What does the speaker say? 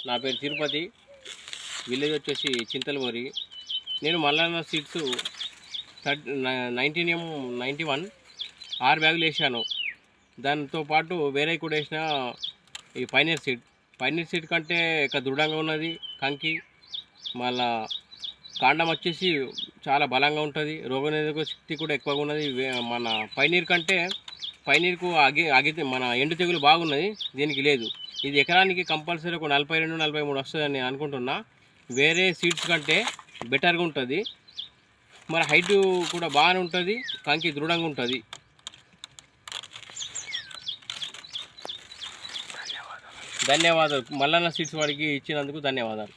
నా పేరు తిరుపతి, విలేజ్ వచ్చేసి చింతలమూరి. నేను మల్లన్న సీడ్స్ 1991 6 బ్యాగులు వేసాను. దాంతో పాటు వేరే కూడా వేసిన ఈ పైనీర్ సీడ్ కంటే ఇక దృఢంగా ఉన్నది కంకి. మళ్ళా కాండం వచ్చేసి చాలా బలంగా ఉంటుంది, రోగనిరోధక శక్తి కూడా ఎక్కువగా ఉన్నది. మన పైనీర్ కంటే పైనీర్కు అగితే మన ఎండు తెగులు బాగున్నది, దీనికి లేదు. ఇది ఎకరానికి కంపల్సరీ ఒక 42-43 వస్తుందని నేను అనుకుంటున్నా. వేరే సీడ్స్ కంటే బెటర్గా ఉంటుంది, మరి హైట్ కూడా బాగానే ఉంటుంది, కంకి దృఢంగా ఉంటుంది. ధన్యవాదాలు. మల్లన్న సీడ్స్ వాడికి ఇచ్చినందుకు ధన్యవాదాలు.